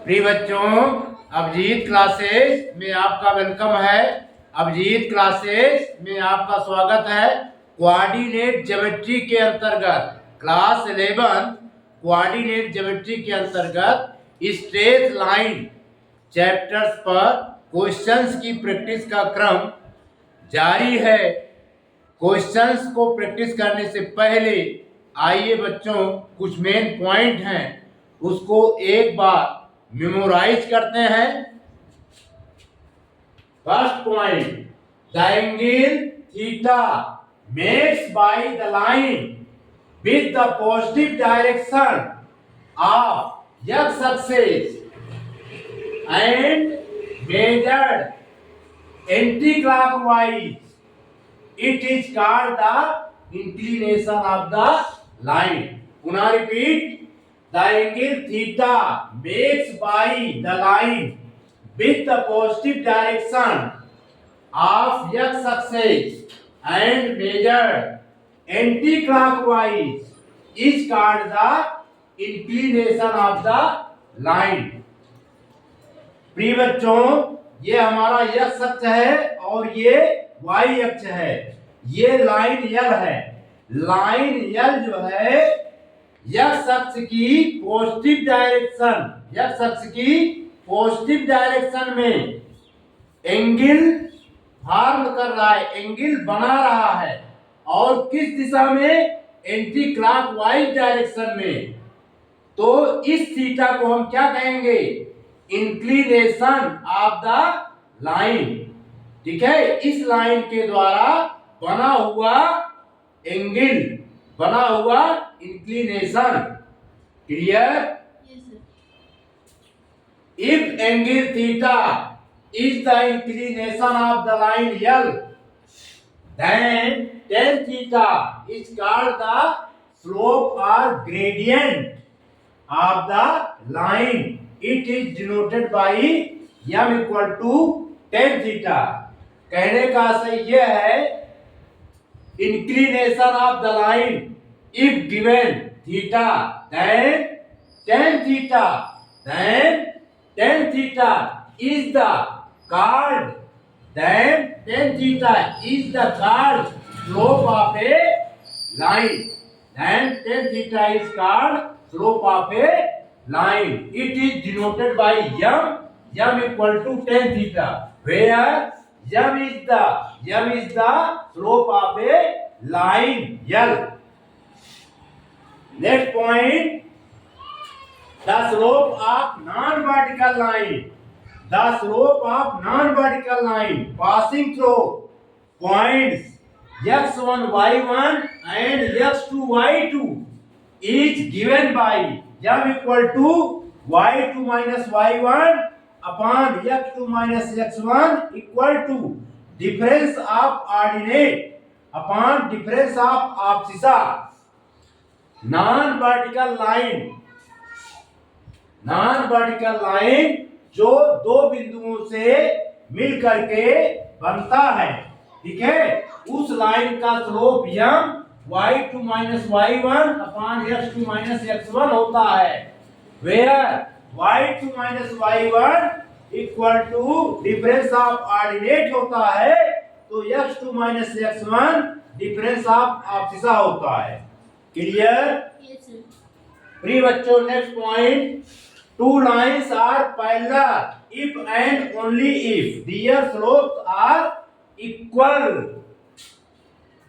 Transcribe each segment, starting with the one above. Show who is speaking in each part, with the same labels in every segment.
Speaker 1: प्रिय बच्चों, अभिजीत क्लासेस में आपका वेलकम है। अभिजीत क्लासेस में आपका स्वागत है। कोऑर्डिनेट ज्योमेट्री के अंतर्गत क्लास 11 कोऑर्डिनेट ज्योमेट्री के अंतर्गत स्ट्रेट लाइन चैप्टर्स पर क्वेश्चंस की प्रैक्टिस का क्रम जारी है। क्वेश्चंस को प्रैक्टिस करने से पहले आइए बच्चों, कुछ मेन पॉइंट हैं उसको एक बार मेमोराइज करते हैं। First point, the angle theta makes by the line with the positive direction of x axis and measured anti-clockwise, it is called the inclination of the line. पुनः repeat, the angle theta makes by the line with the positive direction of x axis and measured anti-clockwise is called the inclination of the line. प्रिय बच्चों, ये हमारा x अक्ष है और ये y अक्ष है। ये लाइन L है। लाइन L जो है x अक्ष की पॉजिटिव डायरेक्शन में एंगल फॉर्म कर रहा है, एंगल बना रहा है। और किस दिशा में? एंटी क्लॉकवाइज डायरेक्शन में। तो इस थीटा को हम क्या कहेंगे? Inclination of the line. ठीक है, इस लाइन के द्वारा बना हुआ एंगल, बना हुआ inclination. Clear? If angle theta is the inclination of the line L, then tan theta is called the slope or gradient of the line. It is denoted by m equal to tan theta. कहने का आशय यह है, inclination of the line if given theta, then tan theta is the called slope of a line. Then tan theta is called slope of a line. It is denoted by m equal to tan theta, where m is the slope of a line L. Next point, the slope of non-vertical line. The slope of non-vertical line passing through points x1 y1 and x2 y2 is given by m equal to y2 minus y1 upon x2 minus x1 equal to difference of ordinate upon difference of abscissa. non-vertical line जो दो बिंदुओं से मिल करके बनता है, ठीक है, उस लाइन का slope y2 minus y1 upon x2 minus x1 होता है, where y2 minus y1 equal to difference of ordinate होता है, तो x2 minus x1 difference of abscissa होता है। क्लियर? प्रिय बच्चों, next point, two lines are parallel if and only if their slopes are equal.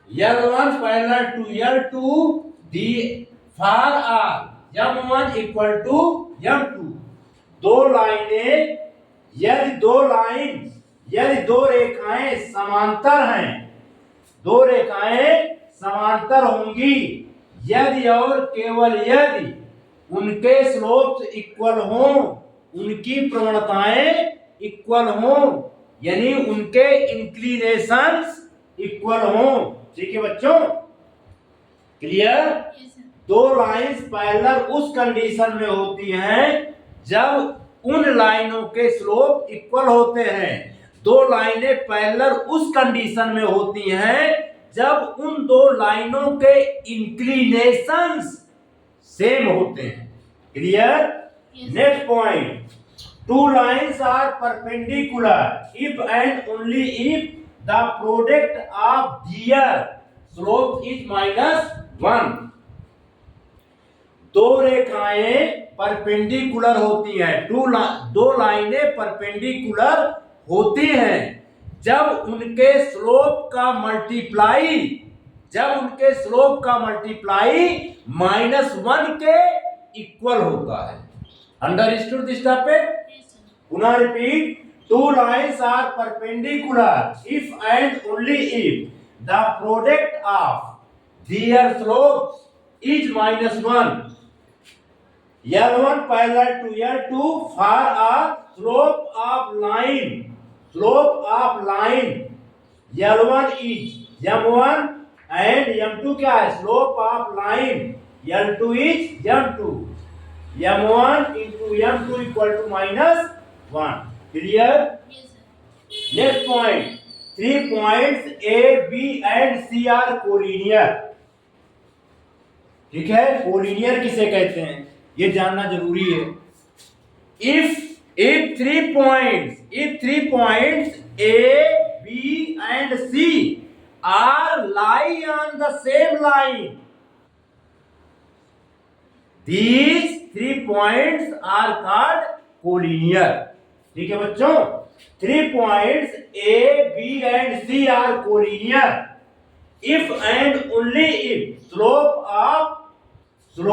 Speaker 1: L1 parallel to L2 the for all M1 equal to M2. यदि दो रेखाएं समांतर होंगी, यदि और केवल यदि उनके स्लोप्स इक्वल हों, उनकी प्रवणताएं इक्वल हों, यानी उनके इंक्लिनेशंस इक्वल हों। ठीक है बच्चों? क्लियर? दो लाइंस पैरेलल उस कंडीशन में होती हैं जब उन लाइनों के स्लोप इक्वल होते हैं। दो लाइनें पैरेलल उस कंडीशन में होती हैं जब उन दो लाइनों के इंक्लिनेशंस सेम होते हैं। Clear? Next point, two lines are perpendicular if and only if the product of their slope is -1. दो रेखाएं परपेंडिकुलर होती हैं, दो लाइनें परपेंडिकुलर होती हैं जब उनके स्लोप का मल्टीप्लाई -1 के इक्वल होता है। Understood this topic? पुनः repeat, two lines are perpendicular if and only if the product of their slopes is -1. L1 parallel to L2 for a slope of line L1 is M1 and M2 क्या है? Slope of line L2 is M2. M1 into M2 equal to -1. Clear?
Speaker 2: Yes, sir.
Speaker 1: Next point. 3 points A, B and C are collinear. ठीक है, collinear किसे कहते हैं ये जानना जरूरी है। if 3 points A, B and C are lie on the same line, these 3 points are called collinear. ठीक है बच्चों, 3 points A, B and C are collinear if and only if slope of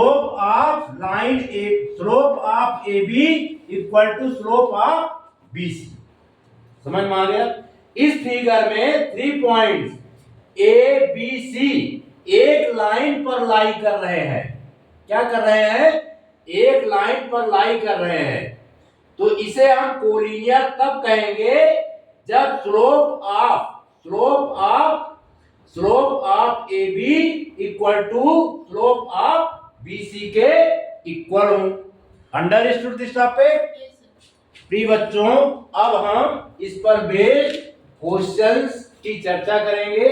Speaker 1: AB equal to slope of BC. समझ में आ गया? इस figure में 3 points A, B, C एक line पर लाई कर रहे हैं। क्या कर रहे हैं? एक लाइन पर लाई कर रहे हैं। तो इसे हम कोलिनियर तब कहेंगे जब slope of AB equal to slope of BC के इक्वल हो। Understood this topic?
Speaker 2: Yes, sir.
Speaker 1: प्रिय बच्चों, अब हम इस पर बेस्ड क्वेश्चंस की चर्चा करेंगे।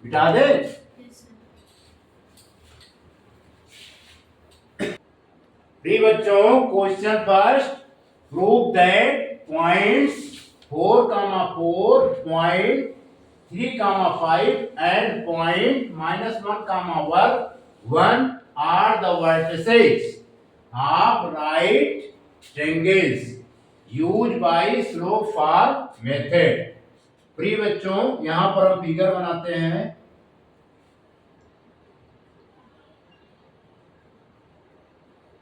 Speaker 1: बिठा दे।
Speaker 2: Yes, sir.
Speaker 1: प्रिय बच्चों, question first, prove that points 4,4, point 3,5 and point -1,1 are the vertices of right triangles used by slope fall method. प्रिय बच्चों, यहां पर हम फिगर बनाते हैं।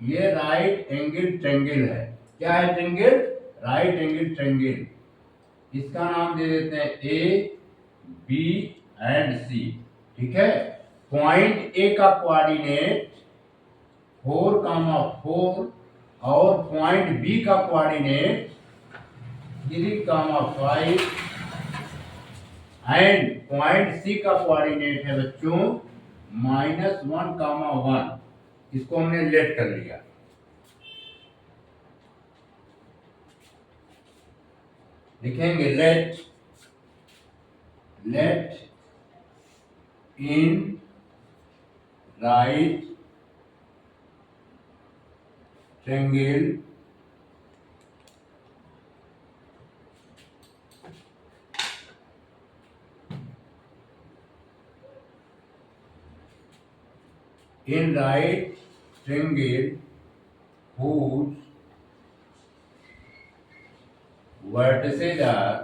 Speaker 1: ये राइट एंगल ट्रायंगल है। क्या है ट्रायंगल? Right angle triangle. इसका नाम दे देते हैं ए, बी एंड सी। ठीक है, पॉइंट ए का कोऑर्डिनेट 4,4 और पॉइंट बी का कोऑर्डिनेट 3,5 एंड पॉइंट सी का कोऑर्डिनेट है बच्चों -1,1। इसको हमने लेट कर लिया। लिखेंगे let in right triangle whose vertices are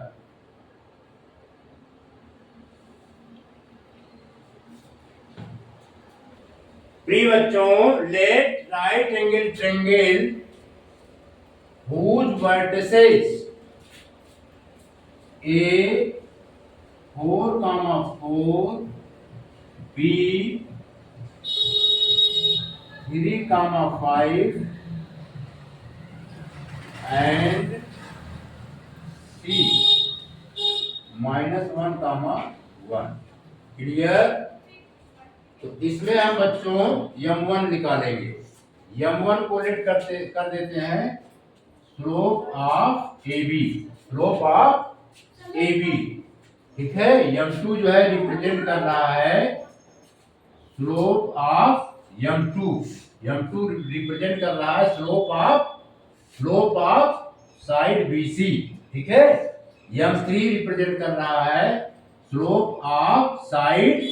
Speaker 1: प्रिय बच्चों, let right angle triangle whose vertices A 4,4, B 3,5 and C -1,1। Clear? तो इसमें हम बच्चों M1 निकालेंगे। M1 को लेट कर देते हैं स्लोप ऑफ AB। ठीक है, M2 जो है रिप्रेजेंट कर रहा है स्लोप ऑफ M2 रिप्रेजेंट कर रहा है स्लोप ऑफ साइड BC, ठीक है। M3 रिप्रेजेंट कर रहा है slope of side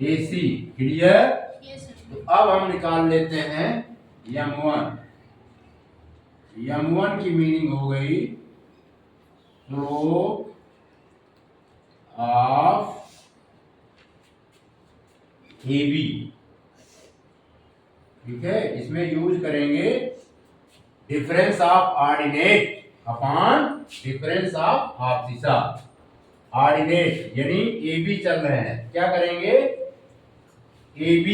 Speaker 1: AC। Clear?
Speaker 2: Yes, sir.
Speaker 1: तो अब हम निकाल लेते हैं M1। M1 की मीनिंग हो गई स्लोप ऑफ AB, ठीक है। इसमें यूज करेंगे difference of ordinate upon difference of abscissa. Ordinate यानी AB चल रहे हैं, क्या करेंगे AB,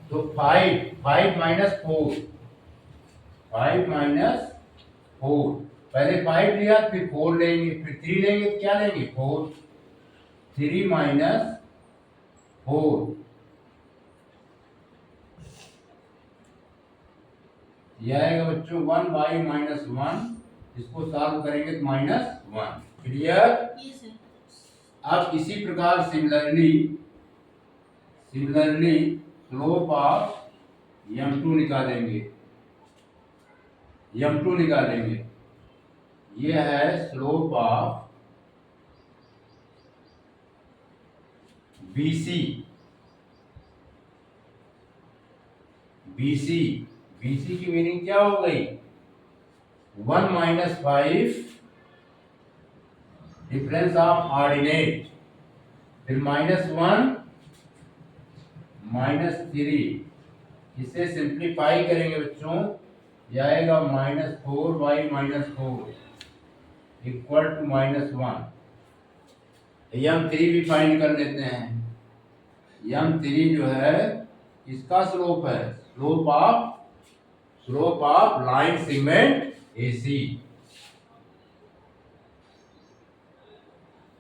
Speaker 1: तो 5 माइनस 4, 5 माइनस 4, पहले 5 लिया फिर 4 लेंगे फिर 3 लेंगे तो क्या लेंगे 4, 3 माइनस 4, यह आएगा बच्चों 1 बाई माइनस 1, इसको सॉल्व करेंगे तो -1। क्लियर?
Speaker 2: Yes, sir.
Speaker 1: अब इसी प्रकार सिमिलरली स्लोप ऑफ M2 निकालेंगे। ये है स्लोप ऑफ BC की मीनिंग क्या हो गई 1 माइनस 5 डिफरेंस ऑफ ऑर्डिनेट, फिर -1 -3, इसे सिंप्लीफाई करेंगे बच्चों, यह आएगा -4 बाई -4 इक्वल टू -1। M3 भी फाइंड कर लेते हैं। M3 जो है इसका स्लोप है slope of line segment AC,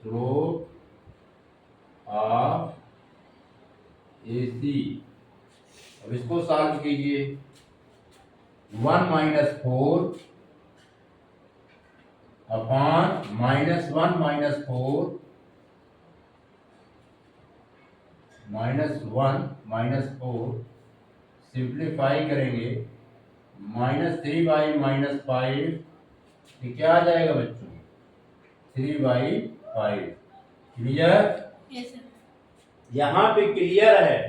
Speaker 1: slope of AC। अब इसको सॉल्व कीजिए, 1 minus 4 upon -1 minus 4 -1 minus 4, simplify करेंगे -3 बाई -5, ये क्या आ जाएगा बच्चों 3/5। क्लियर?
Speaker 2: Yes, sir.
Speaker 1: यहाँ पे क्लियर है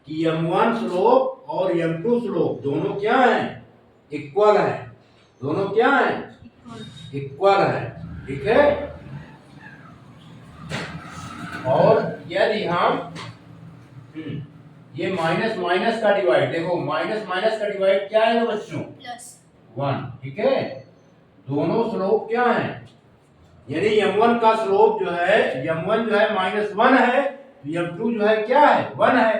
Speaker 1: कि M1 स्लोप और M2 स्लोप दोनों क्या हैं इक्वल हैं, दोनों क्या हैं
Speaker 2: Equal.
Speaker 1: इक्वल हैं, ठीक है। और यदि हम ये माइनस माइनस का डिवाइड, देखो माइनस माइनस का डिवाइड क्या है बच्चों
Speaker 2: Plus.
Speaker 1: 1, ठीक है। दोनों स्लोप क्या हैं, यानी M1 का स्लोप जो है M1 जो है -1 है, M2 जो है क्या है 1 है।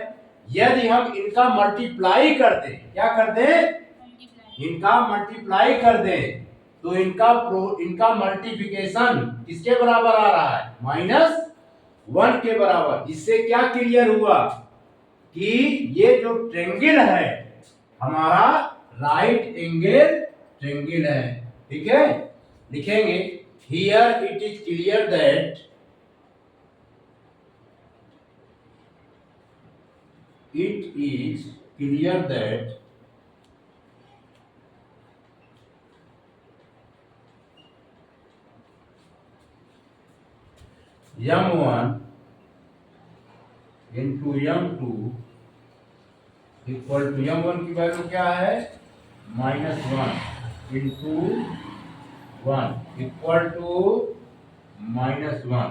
Speaker 1: यदि हम इनका मल्टीप्लाई करते, क्या करते हैं
Speaker 2: Multiply.
Speaker 1: इनका मल्टीप्लाई कर दें, तो इनका मल्टीप्लिकेशन किसके बराबर आ रहा है -1 के बराबर। इससे क्या क्लियर हुआ कि ये जो ट्रेंगल है हमारा राइट एंगल ट्रेंगल है, ठीक है। लिखेंगे here it is clear that M1 into M2 equal to M1 की वैल्यू क्या है -1 into 1 equal to -1।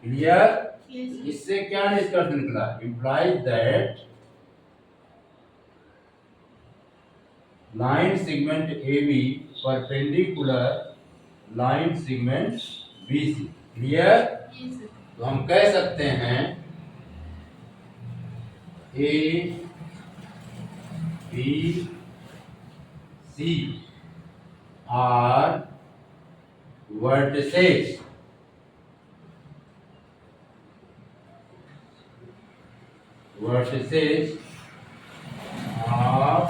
Speaker 1: Clear?
Speaker 2: Yes, sir.
Speaker 1: इससे क्या निष्कर्ष निकला, implies that line segment AB perpendicular line segment BC। Clear?
Speaker 2: Yes, sir.
Speaker 1: तो हम कह सकते हैं A B C are vertices of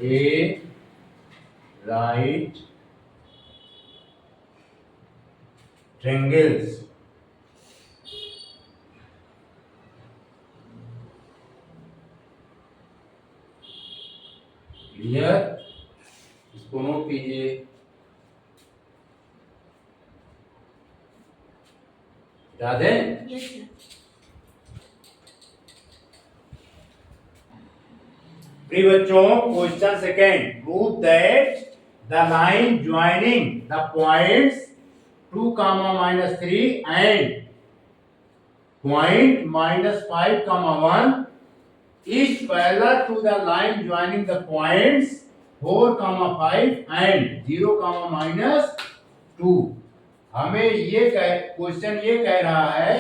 Speaker 1: a right triangles। Clear? इसको नोट कीजिए। याद है?
Speaker 2: Yes, sir.
Speaker 1: प्रिय बच्चों, question second, prove that the line joining the points 2, -3 and point -5, 1 is parallel to the line joining the points 4, 5 and 0, -2। हमें ये question ये कह रहा है,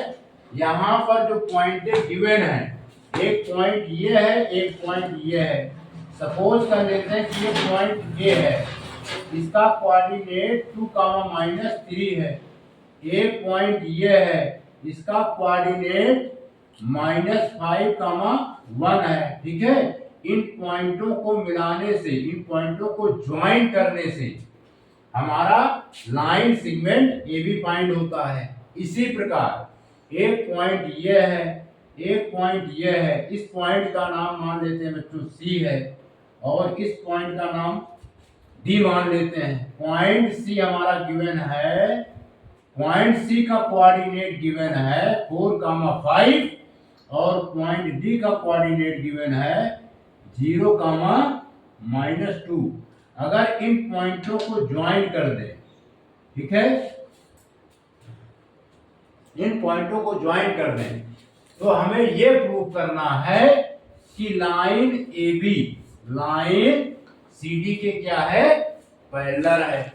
Speaker 1: यहाँ पर जो पॉइंट गिवन है, एक पॉइंट ये है, एक पॉइंट ये है। सपोज कर लेते हैं कि ये पॉइंट ए है, इसका कोऑर्डिनेट 2, -3 है। एक पॉइंट ये है, इसका कोऑर्डिनेट -5, 1 है। ठीक है, इन पॉइंटों को मिलाने से, इन पॉइंटों को ज्वाइन करने से हमारा line segment A B find होता है। इसी प्रकार एक पॉइंट ये है, एक पॉइंट ये है, इस पॉइंट का नाम मान लेते हैं बच्चों सी है, और इस पॉइंट का नाम डी मान लेते हैं। पॉइंट सी हमारा गिवन है, पॉइंट सी का कोऑर्डिनेट गिवन है 4, 5 और पॉइंट डी का कोऑर्डिनेट गिवन है 0, -2। अगर इन पॉइंटों को ज्वाइन कर दे, ठीक है, इन पॉइंटों को ज्वाइन कर दें, तो हमें यह प्रूव करना है कि line A B line C D के क्या है, पैरेलल है।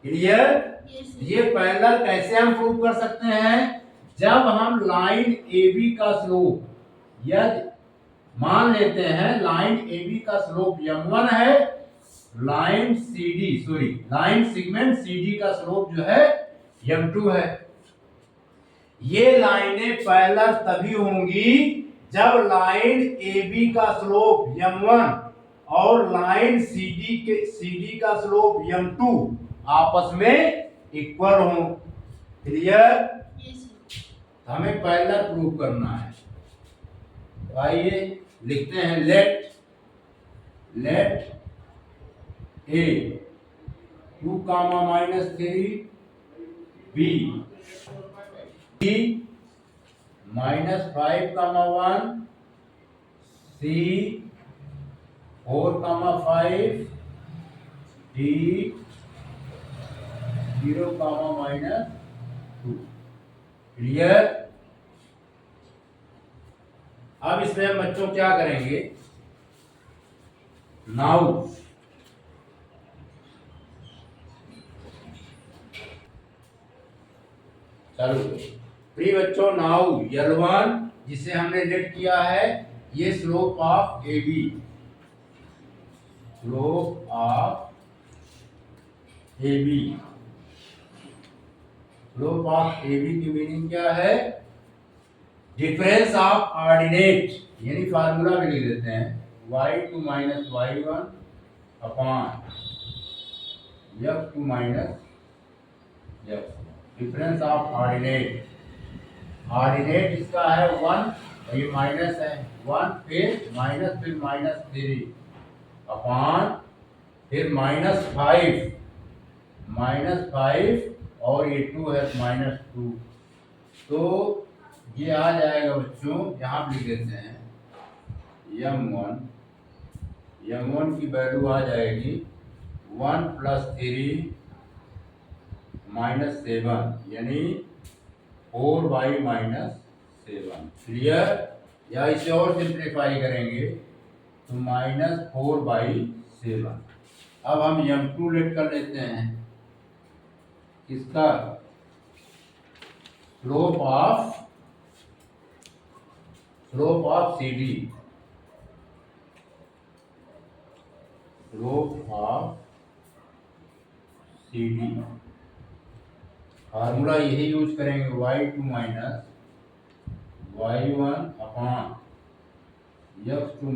Speaker 1: क्लियर?
Speaker 2: Yes, sir.
Speaker 1: ये पैरेलल कैसे हम प्रूव कर सकते हैं? जब हम लाइन ए बी का स्लोप, यदि मान लेते हैं लाइन ए बी का स्लोप m1 है, लाइन सेगमेंट सी डी का स्लोप जो है m2 है। ये लाइनें पैरेलल तभी होंगी जब लाइन ए बी का स्लोप m1 और लाइन सी डी का स्लोप m2 आपस में इक्वल हो। क्लियर?
Speaker 2: Yes, sir.
Speaker 1: हमें पैरेलल प्रूव करना है। तो आइए लिखते हैं, लेट ए 2, -3 बी -5, 1 सी 4, 5 डी 0, -2। क्लियर? अब इसमें हम बच्चों क्या करेंगे, नाउ चलो प्रिय बच्चों, नाउ L1 जिसे हमने लेट किया है, ये slope of A B, slope of A B, slope of A B की मीनिंग क्या है, डिफरेंस ऑफ ऑर्डिनेट, यानी फार्मूला में लिख देते हैं y2 - y1 upon f2 - f, difference of ordinate. Ordinate इसका है 1 और ये माइनस है 1, फिर -3 अपॉन फिर -5 और ये 2 है -2। तो ये आ जाएगा बच्चों, यहाँ लिख देते हैं m1 की वैल्यू आ जाएगी 1 + 3 -7 यानी 4y -7। क्लियर? या इसे और सिंप्लीफाई करेंगे तो -4/7। अब हम m2 लेट कर लेते हैं, किसका, slope of C D, slope of C D. Formula यही यूज करेंगे y2 - y1 upon f2 -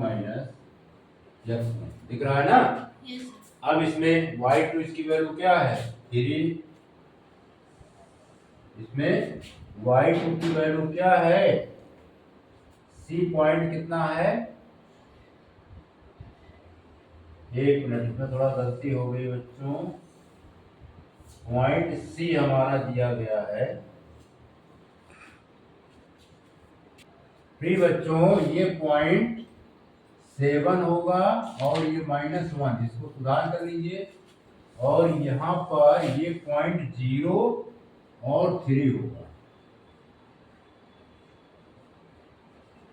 Speaker 1: f1। दिख रहा है ना?
Speaker 2: Yes, sir.
Speaker 1: अब इसमें y2 इसकी वैल्यू क्या है 3, इसमें y2 की वैल्यू क्या है, सी पॉइंट कितना है एक मिनट, इसमें थोड़ा गलती हो गई बच्चों। पॉइंट सी हमारा दिया गया है। प्रिय बच्चों, ये पॉइंट 7 होगा और ये -1, इसको सुधार कर लीजिए। और यहाँ पर ये पॉइंट 0 और 3 होगा।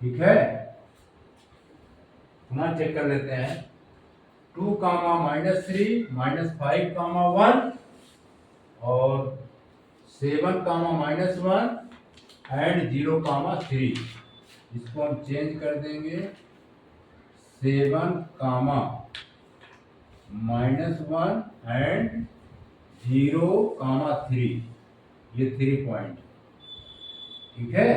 Speaker 1: ठीक है, पुनः चेक कर लेते हैं। 2, -3, -5, 1 और 7, -1 एंड 0, 3। इसको हम चेंज कर देंगे। 7, -1 एंड 0, 3, ये 3 पॉइंट। ठीक है,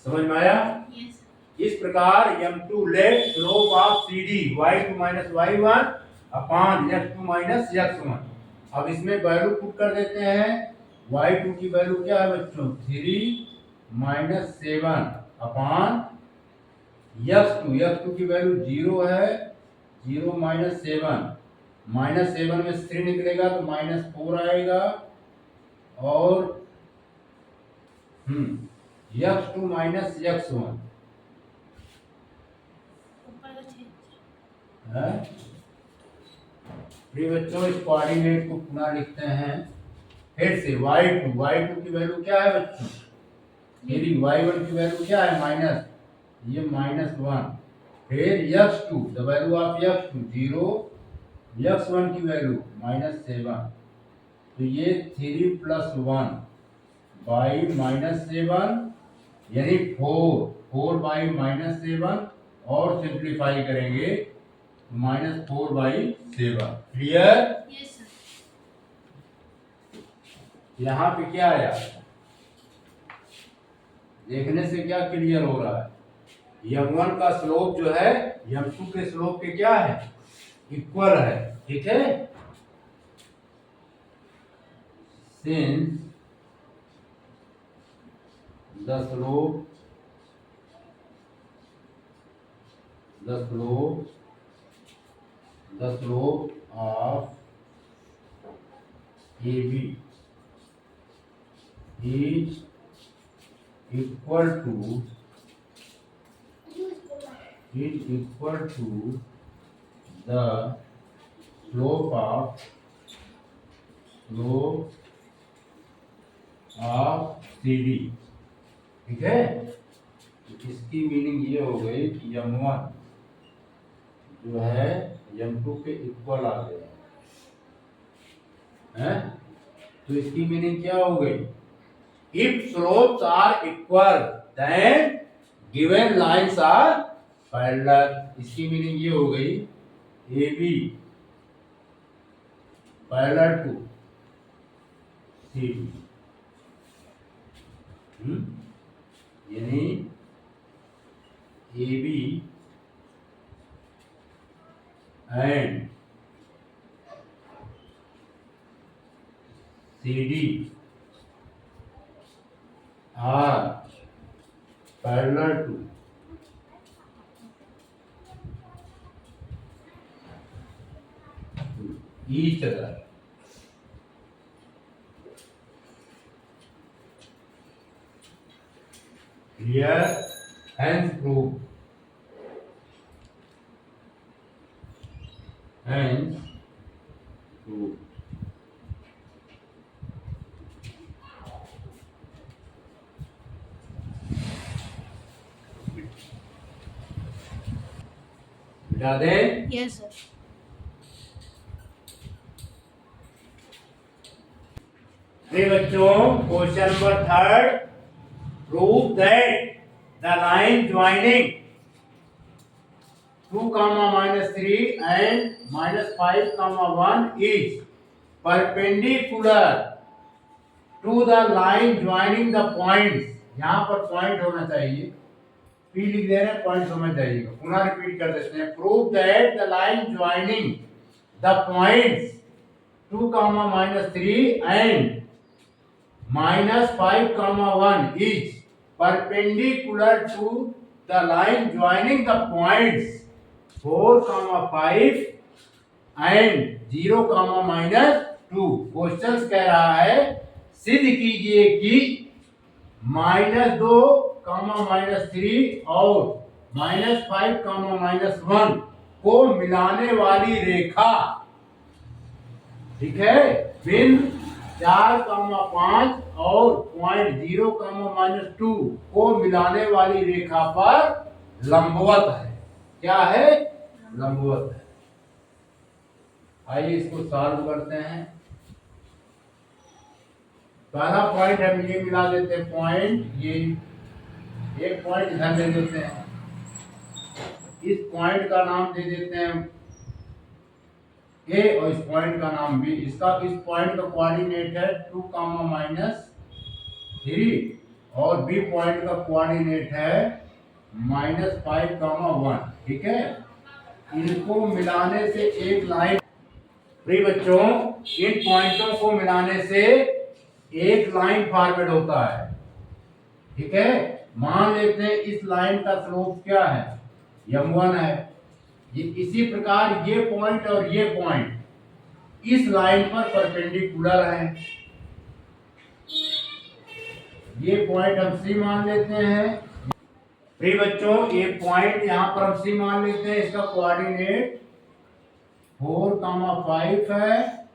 Speaker 1: समझ में आया?
Speaker 2: Yes, sir.
Speaker 1: इस प्रकार m2 let slope of CD y2 y1 upon x2 x1। अब इसमें वैल्यू पुट कर देते हैं। y2 की वैल्यू क्या है बच्चों? 3 - 7 अपॉन x2 की वैल्यू 0 है। 0 - 7, -7 में 3 निकलेगा तो -4 आएगा। और x2 x1
Speaker 2: ऊपर का छेद।
Speaker 1: है। प्रिय बच्चों, इस कोऑर्डिनेट को पुनः लिखते हैं फिर से। y2 की वैल्यू क्या है बच्चों? 3, y1 की वैल्यू क्या है? माइनस, ये -1। फिर x2, the value of x2 0, x1 की वैल्यू -7। तो ये 3 + 1 बाई -7 यानी 4 बाई -7 और सिंप्लीफाई करेंगे -4/7। क्लियर?
Speaker 2: Yes, sir.
Speaker 1: यहाँ पे क्या आया? देखने से क्या क्लियर हो रहा है? m1 का स्लोप जो है m2 के स्लोप के क्या है? इक्वल है। ठीक है, since the slope of AB is equal to the slope of CD। ठीक है, तो इसकी मीनिंग ये हो गई कि m1 जो है m2 के इक्वल आ गया है। तो इसकी मीनिंग क्या हो गई? If slopes are equal then given lines are parallel. इसकी मीनिंग ये हो गई AB पैरेलल टू CD। यानी AB and CD are parallel to each other। Clear? Hence proof। Hence proof। बिठा दे।
Speaker 2: Yes, sir.
Speaker 1: बच्चों, question number 3, prove that the line joining 2, -3 and -5, 1 is perpendicular to the line joining the points। यहाँ पर point होना चाहिए, P लिख दे रहे हैं, point समझ जाइएगा। पुनः रिपीट कर देते हैं। Prove that the line joining the points 2, -3 and -5, 1 is perpendicular to the line joining the points 4,5 and 0,-2। Question कह रहा है सिद्ध कीजिए कि -2, -3 और -5, -1 को मिलाने वाली रेखा, ठीक है, बिंदु 4,5 और पॉइंट 0,-2 को मिलाने वाली रेखा पर लंबवत है। क्या है? लंबवत है। आइए इसको सॉल्व करते हैं। पहला पॉइंट हम ये मिला देते हैं, पॉइंट ये एक पॉइंट इधर दे देते हैं, इस पॉइंट का नाम दे देते हैं ए और इस पॉइंट का नाम बी। इसका इस पॉइंट का कोऑर्डिनेट है 2,-3 और बी पॉइंट का कोऑर्डिनेट है -5,1। ठीक है, इनको मिलाने से एक लाइन, प्रिय बच्चों, इन पॉइंटों को मिलाने से एक लाइन फॉरवर्ड होता है। ठीक है, मान लेते हैं इस लाइन का स्लोप क्या है, m1 है। ये इसी प्रकार ये पॉइंट और ये पॉइंट इस लाइन पर परपेंडिकुलर है। ये पॉइंट हम C मान लेते हैं। प्रिय बच्चों, ये पॉइंट यहाँ पर हम C मान लेते हैं, इसका कोऑर्डिनेट 4,5 है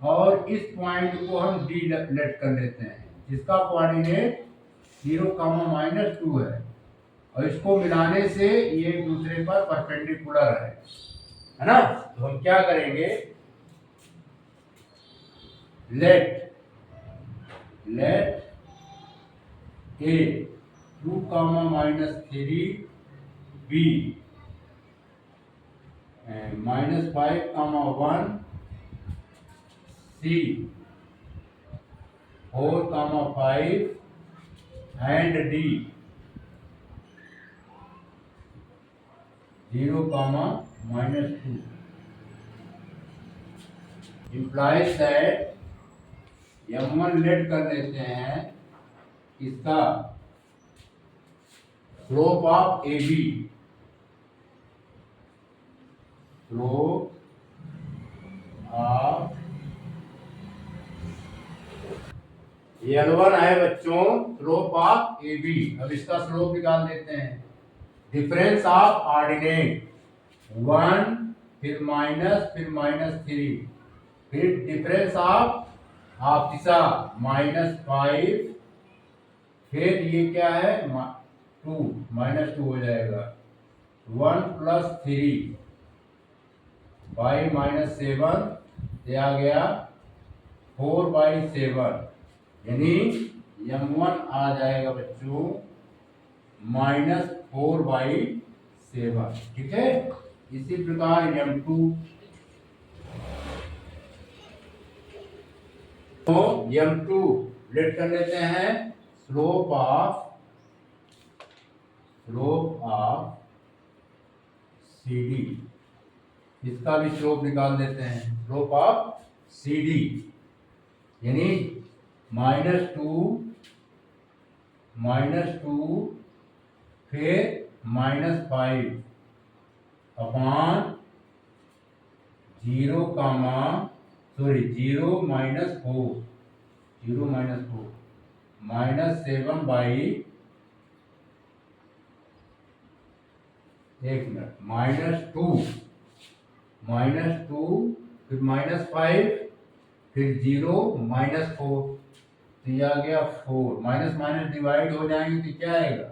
Speaker 1: और इस पॉइंट को हम D लेट कर लेते हैं, जिसका कोऑर्डिनेट 0,-2 है और इसको मिलाने से ये एक दूसरे पर परपेंडिकुलर है ना। तो हम क्या करेंगे, late A 2,-3 B -5,1 C 4,5 and D 0,-2 implies that m1 late कर लेते हैं, इसका slope of AB, slope of L1 है बच्चों, स्लोप ऑफ AB। अब इसका स्लोप निकाल देते हैं। डिफरेंस ऑफ ऑर्डिनेट 1, फिर माइनस, फिर -3, फिर डिफरेंस ऑफ दिशा -5, फिर ये क्या है 2, -2 हो जाएगा। 1 + 3 बाई -7, ये आ गया 4/7, यानी m1 आ जाएगा बच्चों -4/7। ठीक है, इसी प्रकार m2, तो m2 लेट कर लेते हैं, स्लोप ऑफ CD, इसका भी स्लोप निकाल देते हैं, स्लोप ऑफ CD यानी -2, फिर -5 अपॉन 0, 0 -4, -7 एक मिनट -2, फिर -5, फिर 0, -4, तो ये आ गया 4, माइनस डिवाइड हो जाएंगे तो क्या आएगा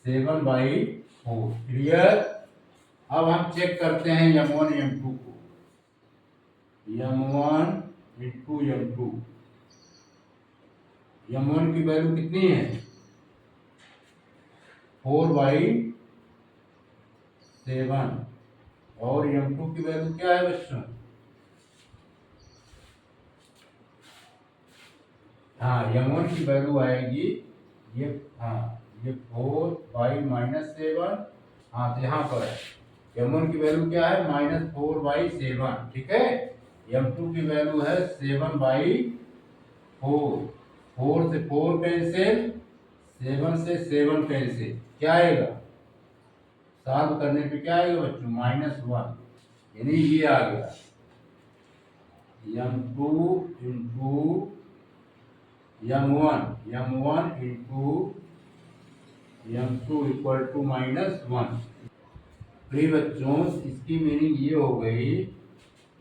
Speaker 1: 7/4। क्लियर। अब हम चेक करते हैं m1 m2 को, m1 into m2। m1 की वैल्यू कितनी है 4/7 और m2 की वैल्यू क्या है बच्चों, हाँ m1 की वैल्यू आएगी ये, हाँ ये 4/-7, हाँ तो यहाँ पर है m1 की वैल्यू क्या है -4/7। ठीक है, m2 की वैल्यू है 7/4, 4 से 4 कैंसिल, 7 से 7 कैंसिल, क्या आएगा सॉल्व करने पे क्या आएगा बच्चों, -1, यानी ये आ गया m2 into m1 into m2 equal to -1। प्रिय बच्चों, इसकी मीनिंग ये हो गई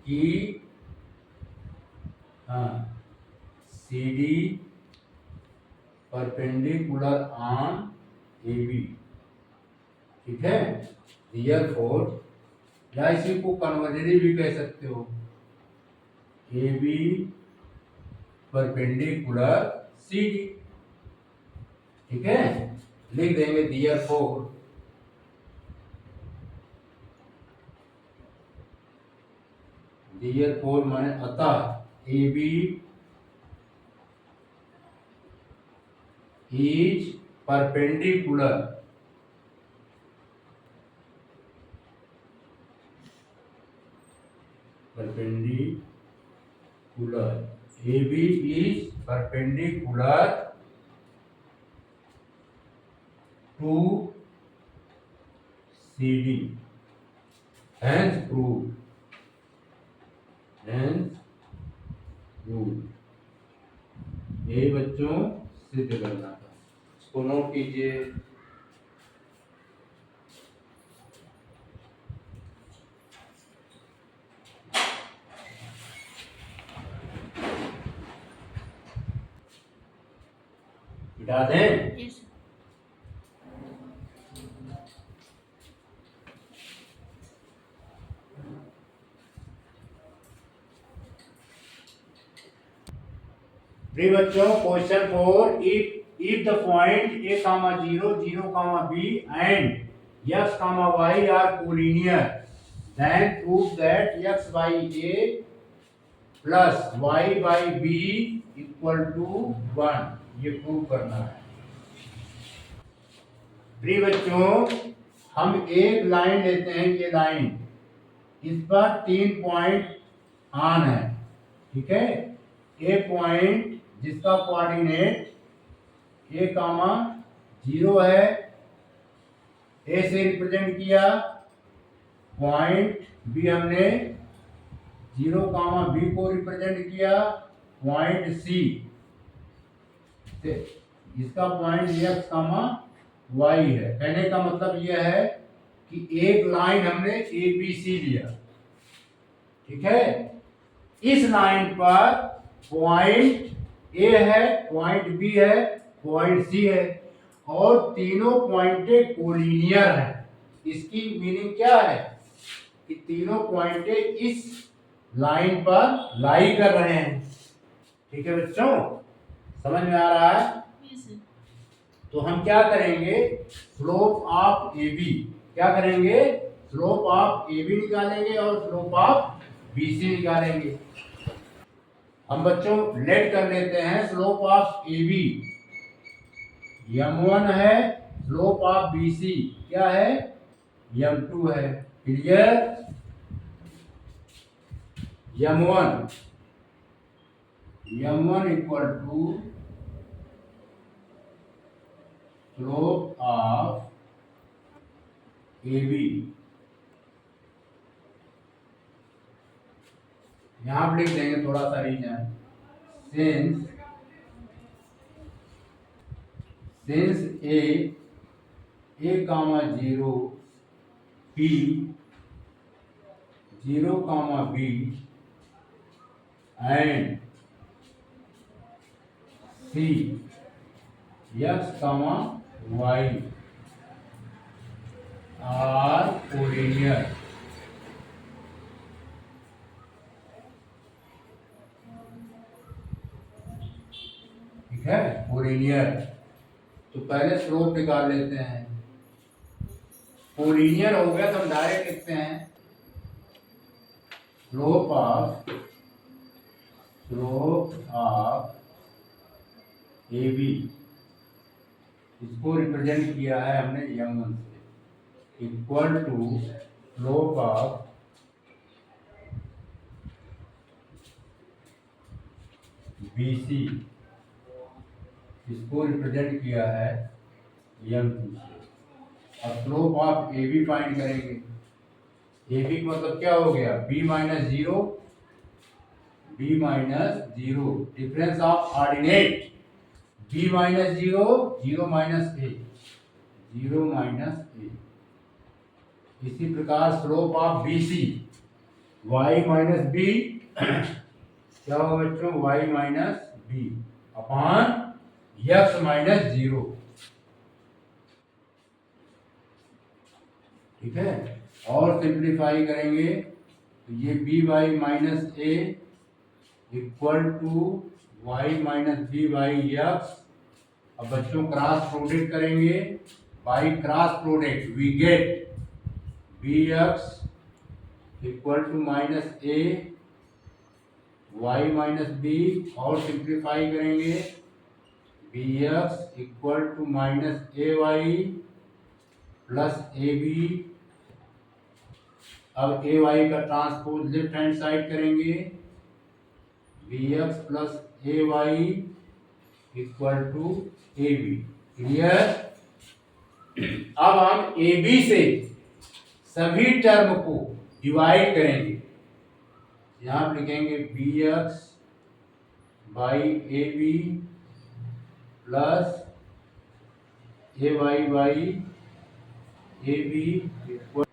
Speaker 1: कि हाँ, CD परपेंडिकुलर ऑन AB, ठीक है। Therefore, या इसी को कन्वर्जरी भी कह सकते हो, AB परपेंडिकुलर CD, ठीक है। लिख देंगे therefore माने अतः AB is perpendicular AB is perpendicular to CD, hence proved, ये बच्चों सिद्ध करना था, इसको नोट कीजिए। मिटा दें।
Speaker 2: Yes, sir.
Speaker 1: प्रिय बच्चों, question 4, if the point a comma 0 0 comma b and x comma y are collinear, then prove that x by a plus y by b equal to 1, ये प्रूव करना है। प्रिय बच्चों, हम एक लाइन लेते हैं, ये लाइन, इस पर 3 पॉइंट ऑन है, ठीक है। ए पॉइंट जिसका कोऑर्डिनेट a कामा 0 है, ए से रिप्रेजेंट किया, पॉइंट बी हमने 0 कामा बी को रिप्रेजेंट किया, पॉइंट सी इसका पॉइंट x कामा y है। कहने का मतलब यह है कि एक लाइन हमने ए बी सी लिया, ठीक है। इस लाइन पर पॉइंट ए है, पॉइंट बी है, पॉइंट सी है, और तीनों पॉइंटे कोलिनियर हैं। इसकी मीनिंग क्या है कि तीनों पॉइंटे इस लाइन पर लाई कर रहे हैं, ठीक है बच्चों, समझ में आ रहा है।
Speaker 2: Yes, sir.
Speaker 1: तो हम क्या करेंगे, स्लोप ऑफ ए बी, क्या करेंगे, स्लोप ऑफ ए बी निकालेंगे और स्लोप ऑफ बी सी निकालेंगे। हम बच्चों लेट कर लेते हैं, slope of A B m1 है, स्लोप ऑफ बी सी क्या है, m2 है। Clear, m1 equal to slope of A B, यहां पर लिख देंगे थोड़ा सा reason, since A comma 0 p 0 comma b and c x comma y are collinear, ठीक है, कोलिनियर। तो पहले स्लोप निकाल लेते हैं, कोलिनियर हो गया तो हम डायरेक्ट लिखते हैं स्लोप ऑफ ए बी, इसको रिप्रेजेंट किया है हमने m1 से, equal to slope of B C, इसको रिप्रेजेंट किया है m2 से। अब slope of A B find करेंगे। ए बी का मतलब क्या हो गया, B minus zero, B minus zero, difference of ordinate, B minus zero, zero minus A, zero minus A. इसी प्रकार slope of B C, Y minus B, क्या होगा बच्चों, Y minus B upon X minus zero. ठीक है, और simplify करेंगे तो ये B Y minus A equal to Y minus B by X. अब बच्चों क्रॉस प्रोडक्ट करेंगे, by cross product we get B X equal to minus A Y minus B, और सिंप्लीफाई करेंगे B X equal to minus A Y plus A B. अब A Y का transpose left hand side करेंगे, B X plus A Y equal to A B. Clear. अब हम A B से सभी term को डिवाइड करेंगे। यहां पर लिखेंगे B X by A B plus A Y by A B equal,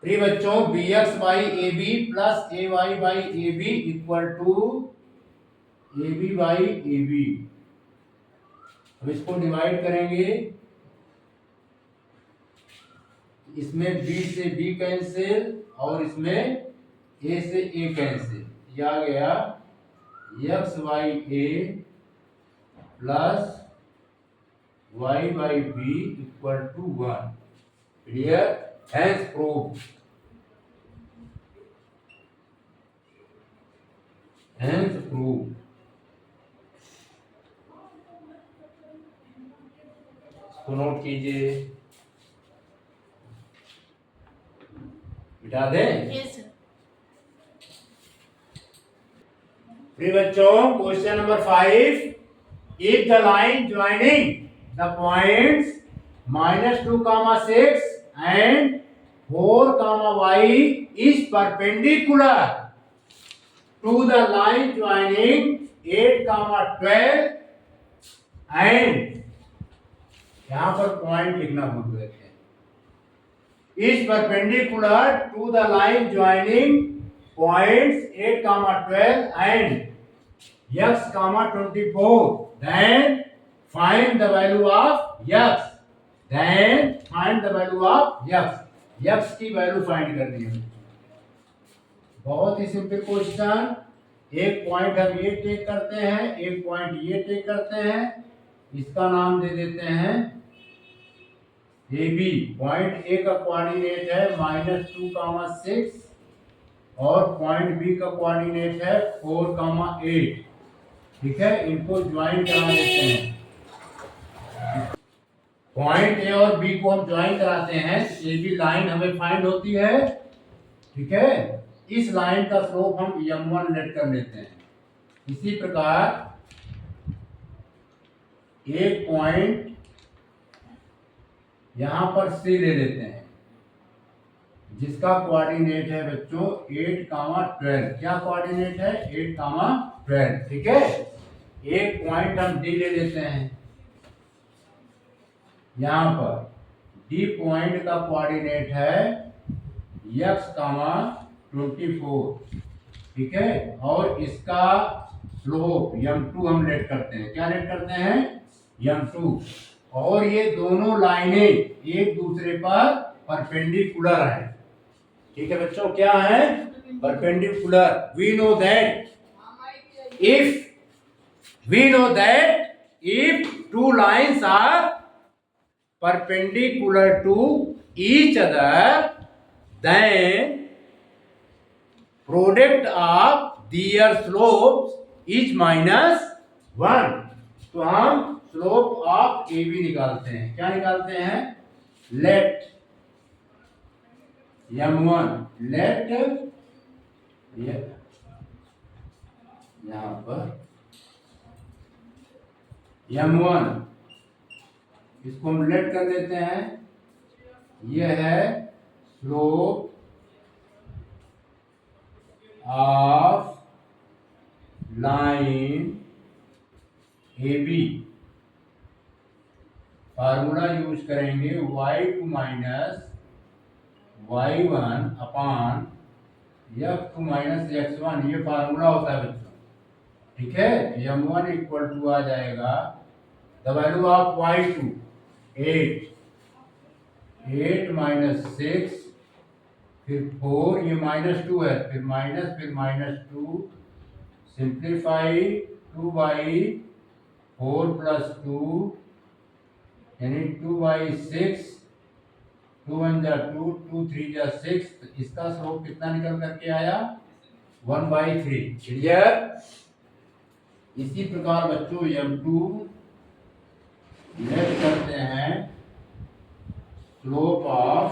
Speaker 1: प्रिय बच्चों, B X by A B plus A Y by A B equal to A B by A B. अब इसको divide करेंगे, इसमें b से b cancel और इसमें a से a कैंसिल, यह आ गया X Y A plus Y by B equal to 1। Clear, hence prove, hence prove. इसको नोट कीजिए, मिटा दें।
Speaker 2: Yes sir.
Speaker 1: प्रिय बच्चों, question number 5, if the line joining the points -2, 6 and 4, y is perpendicular to the line joining 8, 12 and, यहाँ पर point लिखना भूल गए थे, is perpendicular to the line joining points 8, 12 and x, 24, then find the value of x, then find the value of x, x की value find करनी है। बहुत ही सिंपल क्वेश्चन, एक पॉइंट हम ये टेक करते हैं, एक पॉइंट ये टेक करते हैं, इसका नाम दे देते हैं ए बी। पॉइंट ए का कोऑर्डिनेट है -2, 6 और पॉइंट बी का कोऑर्डिनेट है 4, 8। ठीक है, इनको ज्वाइन करा देते हैं। पॉइंट ए और बी को हम ज्वाइन कराते हैं, ए बी लाइन हमें फाइंड होती है। ठीक है, इस लाइन का स्लोप हम m1 लेट कर लेते हैं। इसी प्रकार एक पॉइंट यहां पर सी ले लेते हैं, जिसका कोऑर्डिनेट है बच्चों 8, 12। क्या कोऑर्डिनेट है, 8, 12। ठीक है, एक पॉइंट हम डी ले लेते हैं, यहां पर डी पॉइंट का कोऑर्डिनेट है x, 24। ठीक है, और इसका स्लोप m2 हम लेट करते हैं। क्या लेट करते हैं, m2। और ये दोनों लाइनें एक दूसरे पर परपेंडिकुलर हैं। ठीक है बच्चों, क्या है, perpendicular. We know that if two lines are perpendicular to each other, then product of their slopes is -1। तो हम स्लोप ऑफ ए बी निकालते हैं। क्या निकालते हैं, लेट m1, लेट यहां पर m1, इसको हम लेट कर देते हैं ये है slope of line A B. Formula use करेंगे y2 माइनस y1 अपान f2 माइनस x1। ये फार्मूला होता है बच्चों, ठीक है। m1 इक्वल टू आ जाएगा the value of y2 8 8 minus 6 फिर 4, ये -2 है, फिर -2 सिंप्लीफाई 2 बाई 4 प्लस 2 यानी 2 बाई 6, 2 1 जा 2, 2 3 जा 6। तो इसका स्लोप कितना निकल करके आया 1/3। क्लियर। इसी प्रकार बच्चों m2 नेट करते हैं slope of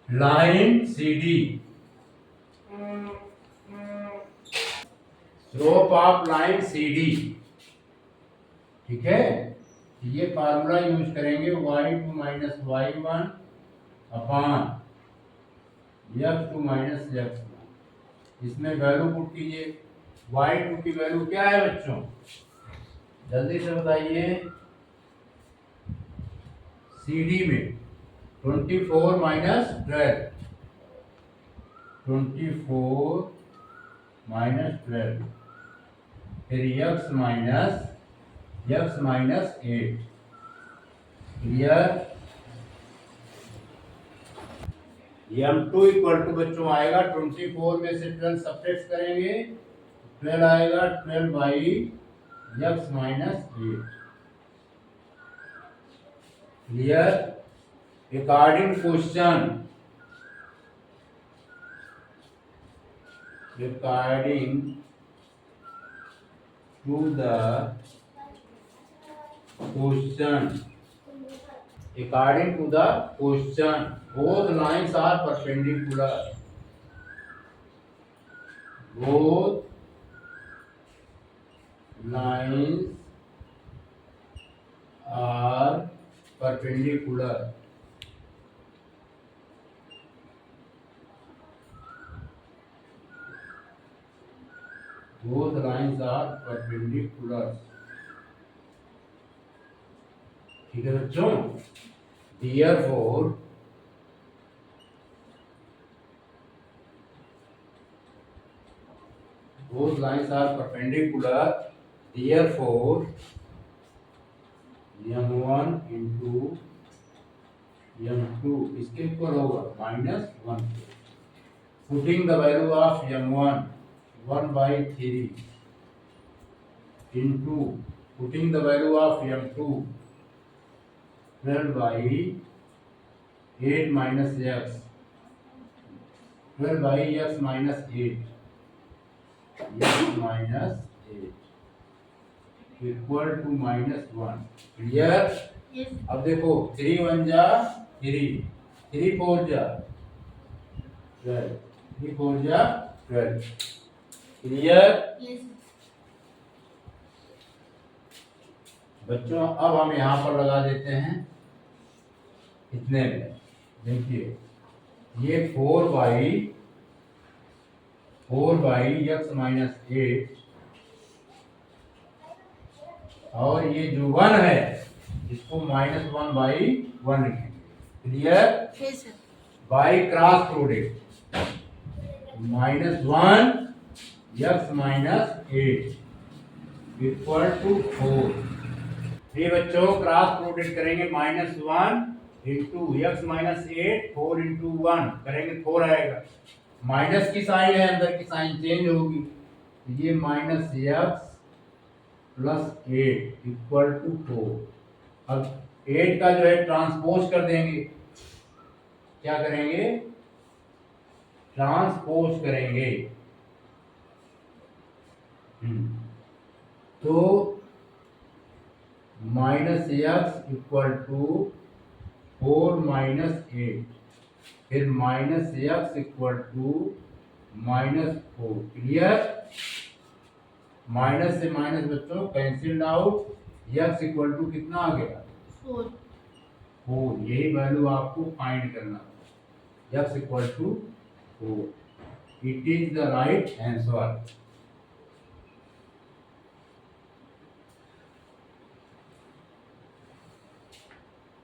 Speaker 1: line CD। Slope of line CD, ठीक है। ये फार्मूला यूज करेंगे y2 माइनस y1 अपान f2 माइनस f1। इसमें वैल्यू पुट कीजिए। y2 की वैल्यू क्या है बच्चों, जल्दी से बताइए। CD में 24 माइनस 12, 24 माइनस 12, फिर x minus 8। Clear. m2 equal to बच्चों आएगा 24 में से 12 सब्ट्रैक्ट करेंगे, 12 आएगा 12 by x minus 8। Clear. According to the question both lines are perpendicular, both lines are perpendicular, both lines are perpendicular। ठीक है बच्चों। Therefore both lines are perpendicular, therefore m1 into m2 इसके इक्वल होगा -1। Putting the value of m1 1/3 into putting the value of m2 12 by 8 minus x, 12 by x minus 8, x minus 8 equal to -1। Clear.
Speaker 2: Yes.
Speaker 1: अब देखो 3 1 जा 3, 3 4 जा 12, 3 4 जा 12। Clear.
Speaker 2: Yes.
Speaker 1: बच्चों अब हम यहाँ पर लगा देते हैं इतने में। देखिए ये 4 बाई x माइनस 8 और ये जो 1 है इसको -1/1 लिखेंगे। Clear.
Speaker 2: Yes, sir.
Speaker 1: By cross product -1 x minus 8 equal to 4। ये बच्चों क्रॉस प्रोडक्ट करेंगे -1 इंटू x माइनस 8, 4 इंटू 1 करेंगे 4 आएगा। माइनस की साइन है, अंदर की साइन चेंज होगी। ये -x प्लस 8 इक्वल टू 4। अब 8 का जो है ट्रांसपोज कर देंगे। क्या करेंगे, ट्रांसपोज करेंगे। तो -x इक्वल टू 4 माइनस 8, फिर -x equal to -4। Clear. Minus से माइनस बच्चों cancelled out, x equal to कितना आ गया
Speaker 2: 4
Speaker 1: 4, यही वैल्यू आपको फाइंड करना है x equal to 4, it is the right answer.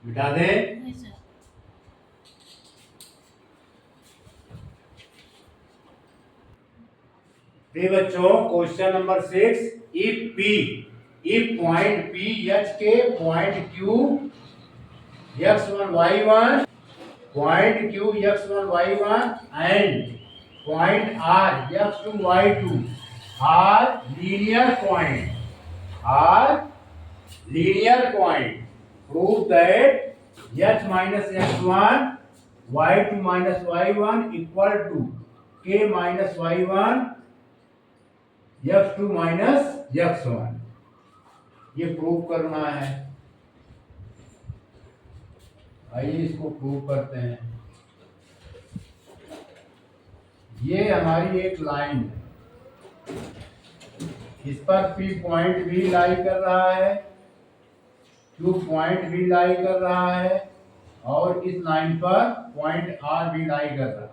Speaker 1: मिटा दे।
Speaker 2: नहीं सर।
Speaker 1: प्रिय बच्चों, question number 6, if point P H के point Q x1 y1 point Q x1 y1 and point R x2 y2 are linear point, prove that h minus x1 y2 minus y1 equal to k minus y1 x2 minus x1, ये prove करना है। आइए इसको prove करते हैं। ये हमारी एक लाइन है, इस पर P पॉइंट भी लाई कर रहा है, Q पॉइंट भी लाई कर रहा है और इस लाइन पर पॉइंट R भी लाई कर रहा है,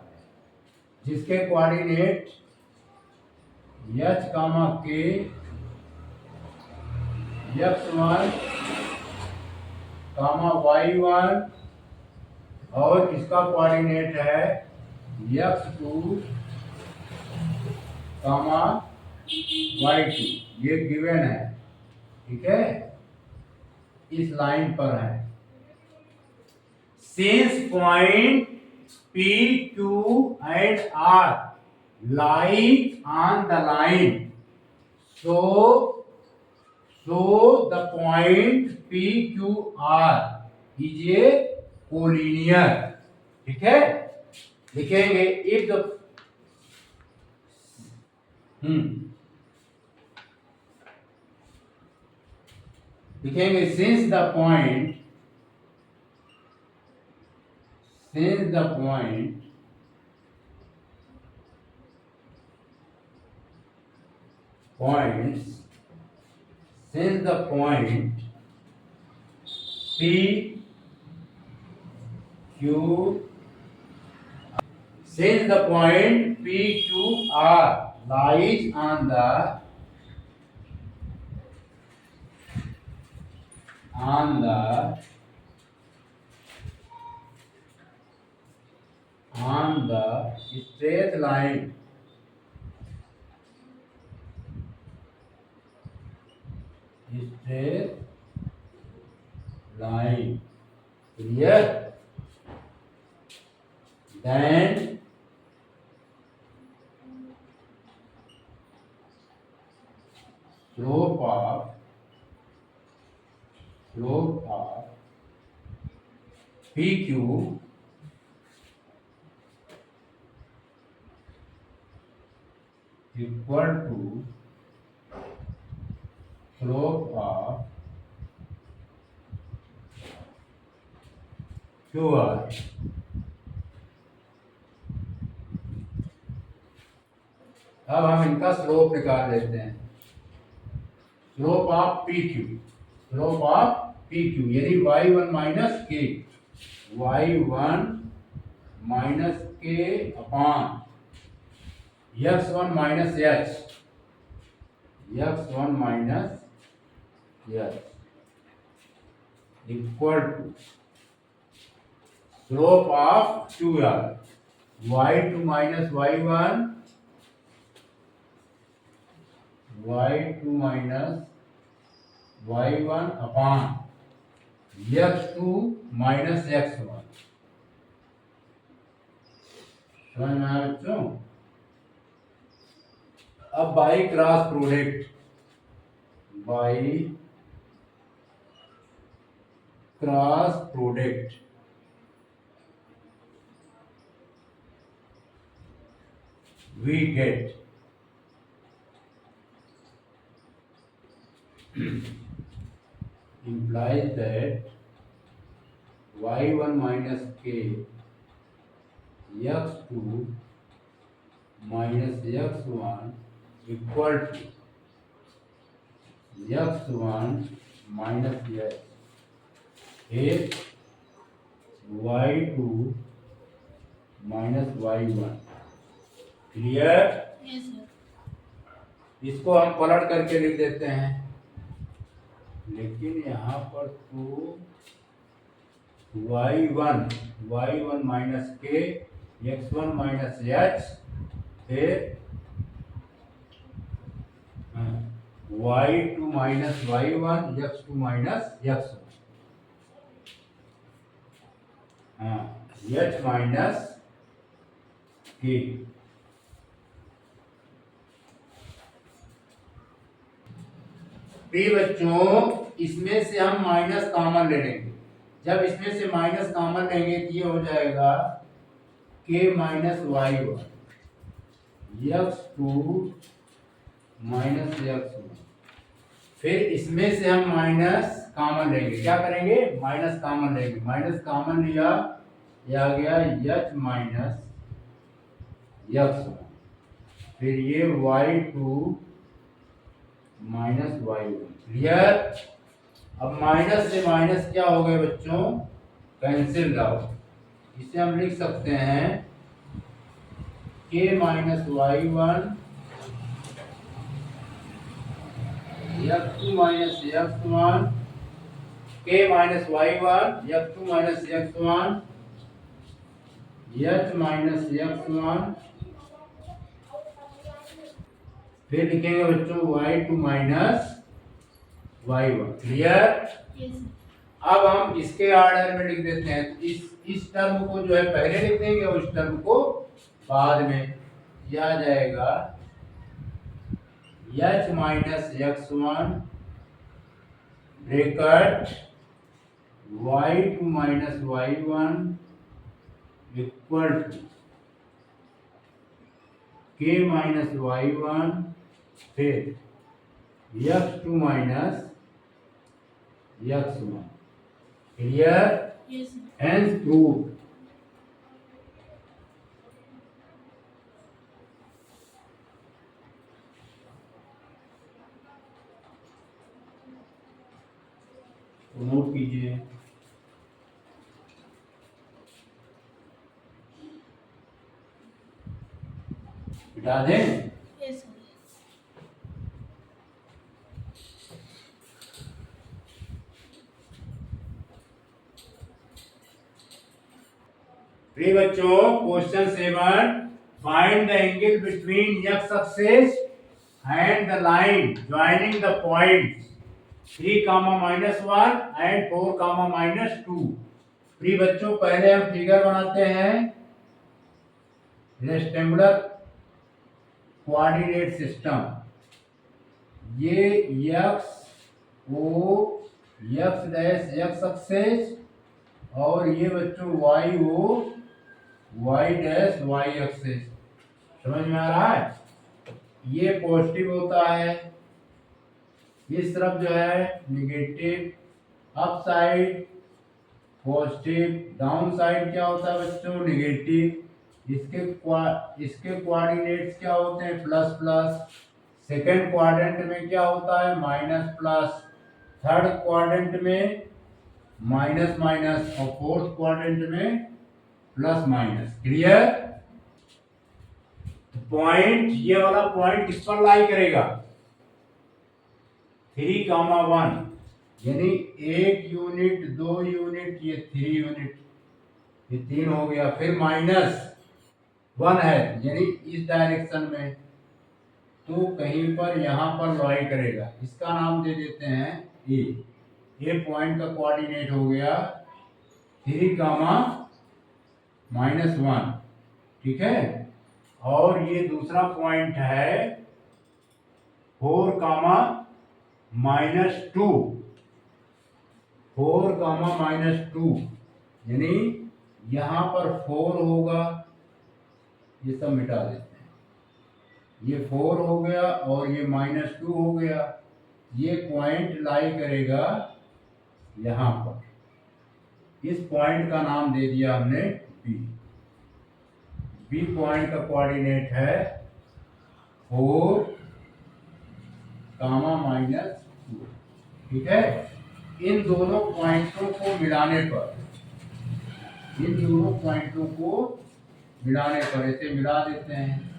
Speaker 1: जिसके coordinate h, k x1, y1 और इसका कोऑर्डिनेट है x2, y2, ये गिवन है, ठीक है, इस लाइन पर है। Since point P, Q and R lie on the line, so the point P, Q, R is a collinear, ठीक है, लिखेंगे if the लिखेंगे since the point P, Q, since the point P, Q, R lies on the straight line, clear, then slope of PQ equal to slope of QR। अब हम इनका slope निकाल लेते हैं। स्लोप ऑफ PQ यानी y1 minus k upon x1 minus h equal to slope of QR y2 minus y1 upon x2 minus x1। समझ में आया बच्चों? अब by cross product we get implies that y1 minus k x2 minus x1 equal to x1 minus H, फिर y2 minus y1। Clear?
Speaker 2: Yes sir.
Speaker 1: इसको हम पलट करके लिख देते हैं, लेकिन यहाँ पर तो y1 minus k, x1 minus h, फिर y2 minus y1, x2 minus x1, h minus k। प्रिय बच्चों, इसमें से हम माइनस कॉमन ले लेंगे। जब इसमें से माइनस कॉमन लेंगे तो ये हो जाएगा k minus y1, x2 minus x1। फिर इसमें से हम माइनस कॉमन लेंगे। क्या करेंगे? माइनस कॉमन लेंगे। माइनस कॉमन लिया, ये आ गया h माइनस x1। फिर ये y2 माइनस y1। क्लियर? अब माइनस से माइनस क्या हो गए बच्चों? Cancel out. इसे हम लिख सकते हैं k minus y1, x2 minus x1, k minus y1, x2 minus x1, h minus x1। फिर लिखेंगे बच्चों y2 minus y1। Clear?
Speaker 2: Yes sir.
Speaker 1: अब हम इसके ऑर्डर में लिख देते हैं। इस टर्म को जो है पहले लिख देंगे और इस टर्म को बाद में। यह आ जाएगा h minus x1 bracket y2 minus y1 equal to k minus y1, फिर x2 minus x1। Clear?
Speaker 2: Yes sir.
Speaker 1: Hence proved। Note कीजिए। बिठा दें?
Speaker 2: Yes sir.
Speaker 1: प्रिय बच्चों, question 7, find the angle between x axis and the line joining the points 3, -1 and 4, -2। प्रिय बच्चों, पहले हम फिगर बनाते हैं रेक्टेंगुलर कोऑर्डिनेट सिस्टम। ये x o x dash x axis और ये बच्चों y o y dash y axis. समझ में आ रहा है? ये पॉजिटिव होता है, इस तरफ जो है negative. Up side positive, down side क्या होता है बच्चों? निगेटिव। इसके कोऑर्डिनेट्स क्या होते हैं? Plus plus. सेकंड क्वाड्रेंट में क्या होता है? Minus plus. थर्ड क्वाड्रेंट में माइनस माइनस और फोर्थ क्वाड्रेंट में प्लस माइनस। क्लियर? पॉइंट, ये वाला पॉइंट किस पर लाई करेगा? 3, 1, यानी 1 यूनिट, 2 यूनिट, ये 3 यूनिट, ये 3 हो गया। फिर -1 है, यानी इस डायरेक्शन में, तो कहीं पर यहाँ पर लाई करेगा। इसका नाम दे देते हैं ए। ये पॉइंट का कोऑर्डिनेट हो गया 3, -1। ठीक है? और ये दूसरा पॉइंट है 4, -2। 4, -2, यानी यहाँ पर 4 होगा। ये सब मिटा देते हैं। ये 4 हो गया और ये -2 हो गया। ये पॉइंट लाई करेगा यहाँ पर। इस पॉइंट का नाम दे दिया हमने बी। बी पॉइंट का कोऑर्डिनेट है 4, -2। ठीक है? इन दोनों पॉइंटों को मिलाने पर, इन दोनों पॉइंटों को मिलाने पर इसे मिला देते हैं।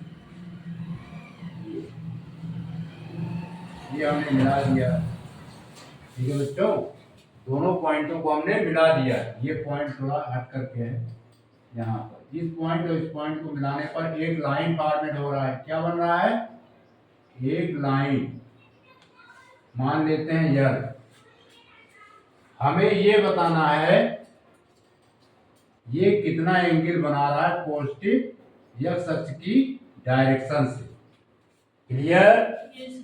Speaker 1: ये हमने मिला दिया, ठीक है बच्चों, दोनों पॉइंटों को हमने मिला दिया। ये पॉइंट थोड़ा हट करके है यहाँ पर। इस पॉइंट और इस पॉइंट को मिलाने पर एक लाइन फॉर्मेट हो रहा है। क्या बन रहा है? एक लाइन, मान लेते हैं यल। हमें ये बताना है ये कितना एंगल बना रहा है पॉजिटिव एक्स अक्ष की डायरेक्शन से। क्लियर?
Speaker 2: Yes, sir.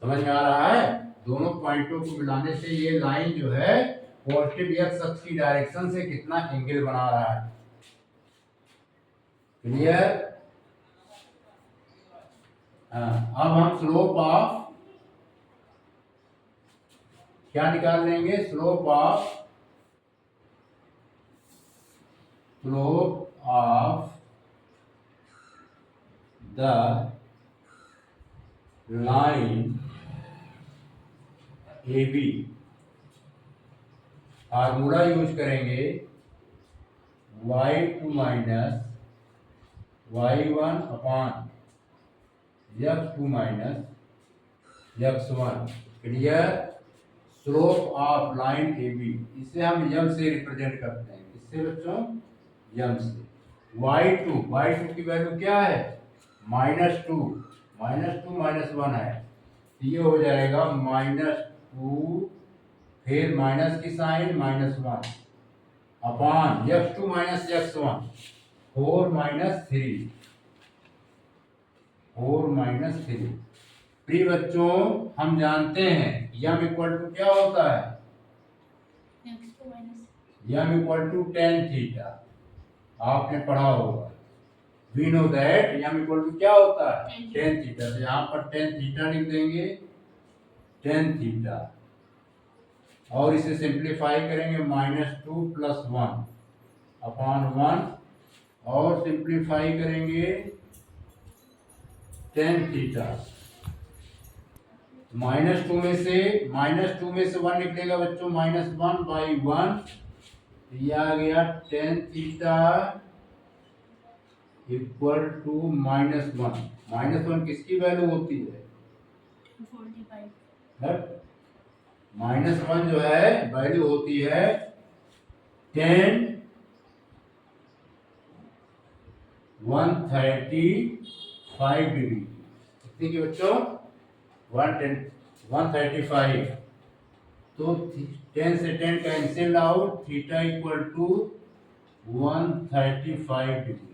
Speaker 1: समझ में आ रहा है? दोनों पॉइंटों को मिलाने से ये लाइन जो है पॉजिटिव एक्स अक्ष की डायरेक्शन से कितना एंगल बना रहा है। क्लियर? अब हम स्लोप ऑफ क्या निकाल लेंगे? Slope of the line A B, formula use करेंगे y2 minus y1 upon x2 minus x1। Clear? Slope of line A B, इसे हम यम से रिप्रेजेंट करते हैं। इससे बच्चों यम से। y2 की वैल्यू क्या है? -2, -2 -1 है, तो ये हो जाएगा -2, फिर माइनस की sign -1 upon x2 minus x1, 4 - 3। प्रिय बच्चों, हम जानते हैं यम इक्वल टू क्या होता है?
Speaker 2: X2 minus.
Speaker 1: M equal to tan theta, आपने पढ़ा होगा। We know that M equal to क्या होता है?
Speaker 2: Tan
Speaker 1: tan theta. तो यहाँ पर tan थीटा लिख देंगे, tan थीटा, और इसे सिंप्लीफाई करेंगे -2 + 1 अपॉन 1, और सिंप्लीफाई करेंगे tan थीटा। -2 में से 1 निकलेगा बच्चों, -1/1, ये आ गया tan थीटा इक्वल टू -1। -1 किसकी वैल्यू होती है?
Speaker 2: 245.
Speaker 1: -1 जो है वैल्यू होती है tan 135 डिग्री। कितनी की बच्चों? 135। तो 10 से 10 cancel out, theta equal to 135 degree.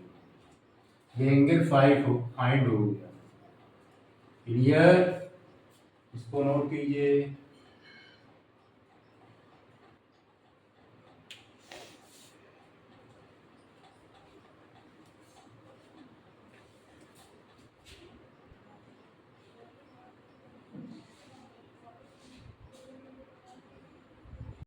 Speaker 1: ये एंगल 5 फाइंड हो गया। क्लियर? इसको नोट कीजिए।